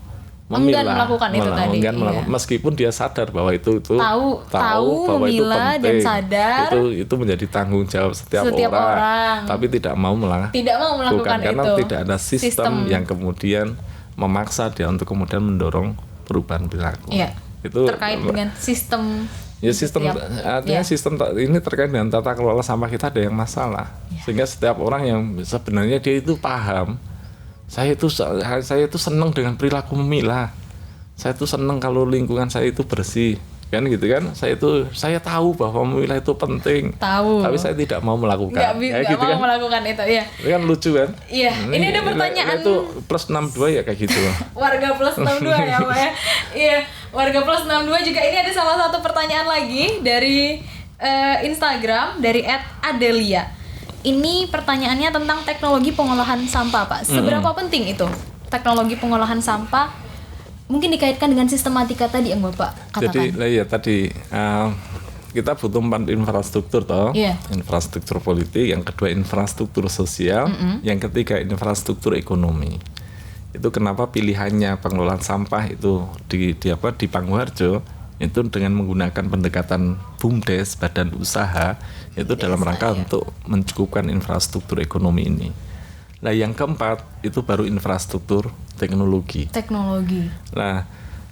memilah, melakukan itu tadi. Meskipun dia sadar bahwa itu tahu bahwa itu penting, dan sadar itu menjadi tanggung jawab setiap orang, tapi tidak mau melakukan karena itu. Tidak ada sistem yang kemudian memaksa dia untuk kemudian mendorong perubahan perilaku. Itu terkait dengan sistem. Artinya sistem ini terkait dengan tata kelola sampah kita ada yang masalah, sehingga setiap orang yang sebenarnya dia itu paham. Saya itu senang dengan perilaku memilah. Saya itu senang kalau lingkungan saya itu bersih, kan gitu kan. Saya tahu bahwa memilah itu penting. Tapi saya tidak mau melakukan. Nggak gitu mau melakukan itu, ya. Itu kan lucu kan? Iya. Ini ada pertanyaan. Itu plus 62 ya kayak gitu. Warga plus 62 ya, Pak ya. Iya, warga plus 62 juga. Ini ada salah satu pertanyaan lagi dari Instagram dari @adelia. ini pertanyaannya tentang teknologi pengolahan sampah, Pak. Seberapa penting itu teknologi pengolahan sampah? Mungkin dikaitkan dengan sistematika tadi yang Bapak katakan. Jadi tadi kita butuh 4 infrastruktur toh. Infrastruktur politik, yang kedua infrastruktur sosial, yang ketiga infrastruktur ekonomi. Itu kenapa pilihannya pengelolaan sampah itu di Pangguharjo itu dengan menggunakan pendekatan BUMDes, badan usaha, itu dalam rangka untuk mencukupkan infrastruktur ekonomi ini. Nah, yang keempat itu baru infrastruktur teknologi. Nah,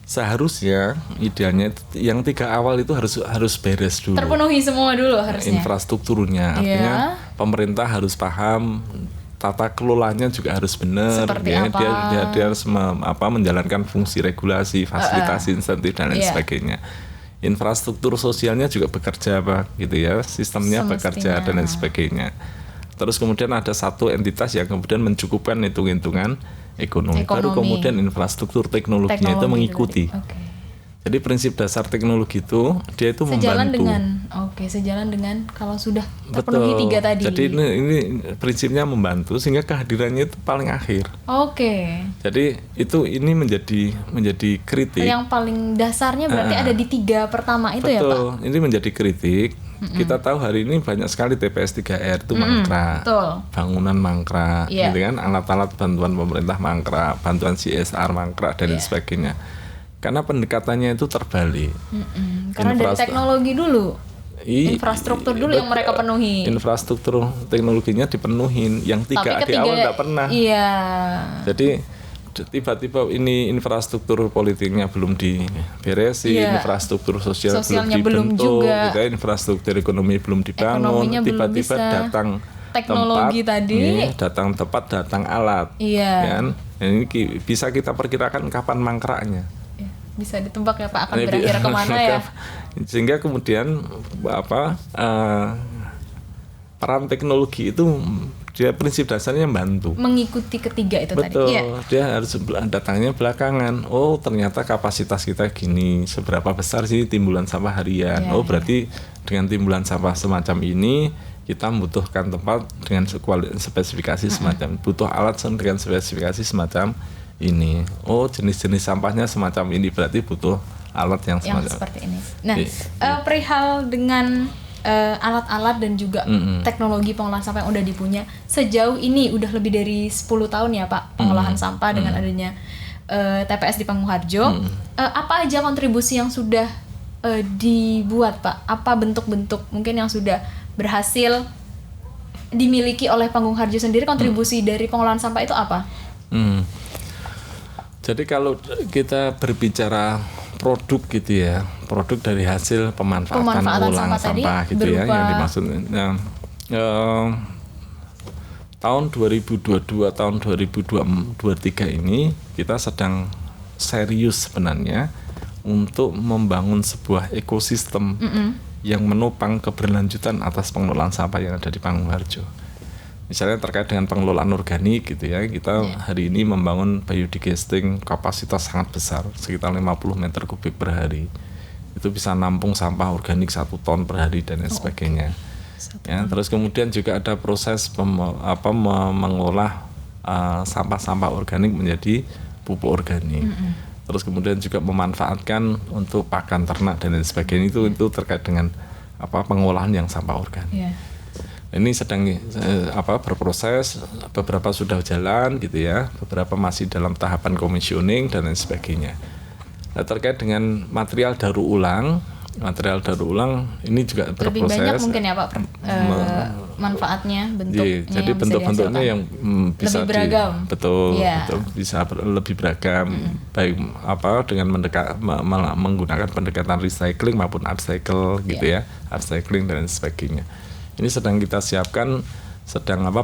seharusnya idealnya yang 3 awal itu harus beres dulu. Terpenuhi semua dulu harusnya. Infrastrukturnya, artinya pemerintah harus paham, tata kelolanya juga harus benar. Dia harus menjalankan fungsi regulasi, fasilitasi, insentif dan lain sebagainya. Infrastruktur sosialnya juga bekerja sistemnya bekerja dan lain sebagainya. Terus kemudian ada satu entitas yang kemudian mencukupkan hitung-hitungan ekonomi. Baru kemudian infrastruktur teknologinya itu mengikuti. Jadi prinsip dasar teknologi itu dia itu membantu. Sejalan dengan kalau sudah terpenuhi 3 tadi. Jadi ini prinsipnya membantu sehingga kehadirannya itu paling akhir. Jadi ini menjadi kritik. Yang paling dasarnya berarti ada di 3 pertama itu ya, Pak. Ini menjadi kritik. Kita tahu hari ini banyak sekali TPS 3R itu mangkrak, bangunan mangkrak, gitu kan, alat-alat bantuan pemerintah mangkrak, bantuan CSR mangkrak dan sebagainya. Karena pendekatannya itu terbalik. Karena dari teknologi dulu, infrastruktur dulu yang mereka penuhi. Infrastruktur teknologinya dipenuhin, yang 3 di awal tidak pernah. Jadi tiba-tiba ini infrastruktur politiknya belum diberesin, infrastruktur sosialnya belum dibentuk, infrastruktur ekonomi belum dibangun, tiba-tiba datang teknologi datang tepat, datang alat, kan? Ini bisa kita perkirakan kapan mangkraknya. Bisa ditebak ya Pak, akan berakhir kemana ya? Sehingga kemudian peran teknologi itu dia prinsip dasarnya membantu. Mengikuti ketiga itu tadi. Betul, dia harus datangnya belakangan. Oh, ternyata kapasitas kita gini, seberapa besar sih timbulan sampah harian? Berarti dengan timbulan sampah semacam ini kita membutuhkan tempat dengan spesifikasi semacam, butuh alat dengan spesifikasi semacam ini. Oh, jenis-jenis sampahnya semacam ini, berarti butuh alat yang seperti ini. Nah, perihal dengan alat-alat dan juga teknologi pengolahan sampah yang udah dipunya sejauh ini udah lebih dari 10 tahun ya Pak pengolahan sampah dengan adanya TPS di Pangguharjo. Apa aja kontribusi yang sudah dibuat Pak? Apa bentuk-bentuk mungkin yang sudah berhasil dimiliki oleh Pangguharjo sendiri? Kontribusi dari pengolahan sampah itu apa? Jadi kalau kita berbicara produk gitu ya, produk dari hasil pemanfaatan ulang sampah gitu ya, yang dimaksud tahun 2022 tahun 2023 ini kita sedang serius sebenarnya untuk membangun sebuah ekosistem yang menopang keberlanjutan atas pengelolaan sampah yang ada di Pangguharjo. Misalnya terkait dengan pengelolaan organik gitu ya, kita hari ini membangun biodigesting kapasitas sangat besar, sekitar 50 meter kubik per hari. Itu bisa nampung sampah organik 1 ton per hari dan sebagainya. Ya, terus kemudian juga ada proses mengolah sampah-sampah organik menjadi pupuk organik. Terus kemudian juga memanfaatkan untuk pakan ternak dan lain sebagainya, itu terkait dengan pengolahan yang sampah organik. Ini sedang berproses, beberapa sudah jalan gitu ya, beberapa masih dalam tahapan commissioning dan lain sebagainya. Nah, terkait dengan material daur ulang ini juga berproses. Lebih banyak mungkin ya Pak manfaatnya, bentuknya. Jadi bentuk-bentuknya yang bisa lebih beragam. Betul, bisa lebih beragam, baik dengan menggunakan pendekatan recycling maupun upcycle gitu ya, upcycling dan sebagainya. Ini sedang kita siapkan,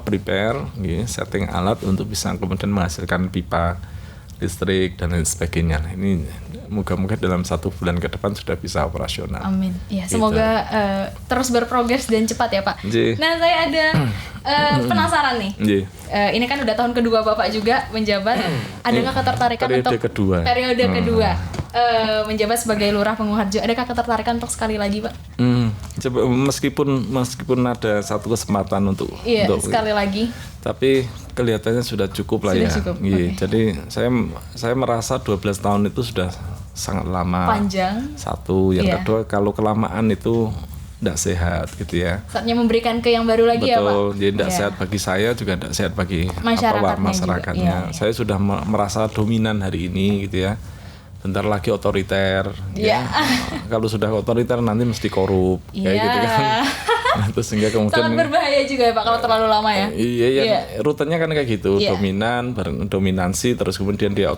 prepare, setting alat untuk bisa kemudian menghasilkan pipa listrik dan lain sebagainya. Ini moga-moga dalam 1 bulan ke depan sudah bisa operasional. Amin. Ya, semoga terus berprogres dan cepat ya Pak. Nah, saya ada penasaran nih. Ini kan udah tahun kedua Bapak juga menjabat. Adakah ketertarikan periode untuk kedua. Periode kedua. menjabat sebagai Lurah Pengurharjo, adakah ketertarikan untuk sekali lagi, Pak? Coba meskipun ada satu kesempatan untuk sekali lagi. Tapi kelihatannya sudah cukup lah. Sudah ya. cukup, Iya, okay. Jadi saya merasa 12 tahun itu sudah sangat lama. Panjang. Satu, yang kedua kalau kelamaan itu tidak sehat gitu ya. Saatnya memberikan ke yang baru lagi. Betul, ya Pak? jadi tidak sehat bagi saya juga tidak sehat bagi masyarakatnya. Juga, saya sudah merasa dominan hari ini gitu ya. Bentar lagi otoriter. Ya. Kalau sudah otoriter nanti mesti korup kayak gitu kan. Nah, terus sehingga kemudian sangat berbahaya juga ya Pak kalau terlalu lama ya. Iya. Rutenya kan kayak gitu, dominansi, terus kemudian dia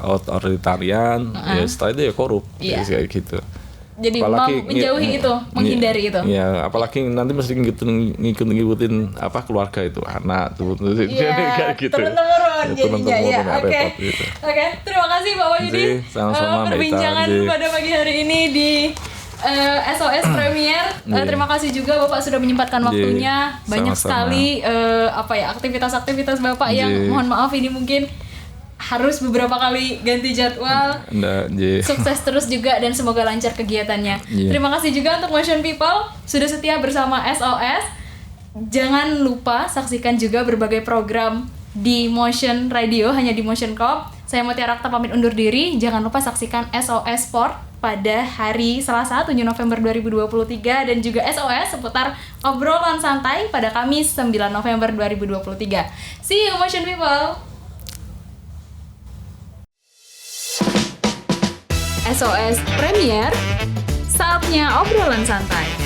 otoritarian, ya setelah itu ya korup kayak gitu. Jadi apalagi, mau menjauhi itu, menghindari itu. Iya, apalagi nanti mesti ngikutin apa keluarga itu, anak tuh, kayak gitu. Turun-temurun jadinya ya. Oke. Terima kasih Pak Wahyudi perbincangan pada pagi hari ini di SOS Premier. Terima kasih juga Bapak sudah menyempatkan waktunya. Banyak sekali aktivitas-aktivitas Bapak yang mohon maaf ini mungkin harus beberapa kali ganti jadwal. Sukses terus juga dan semoga lancar kegiatannya. Terima kasih juga untuk Motion People sudah setia bersama SOS. Jangan lupa saksikan juga berbagai program di Motion Radio, hanya di Motion Corp. Saya Mutiara Okta pamit undur diri. Jangan lupa saksikan SOS Sport pada hari Selasa 7 November 2023 dan juga SOS seputar obrolan santai pada Kamis 9 November 2023. See you Motion People. SOS Premier, saatnya obrolan santai.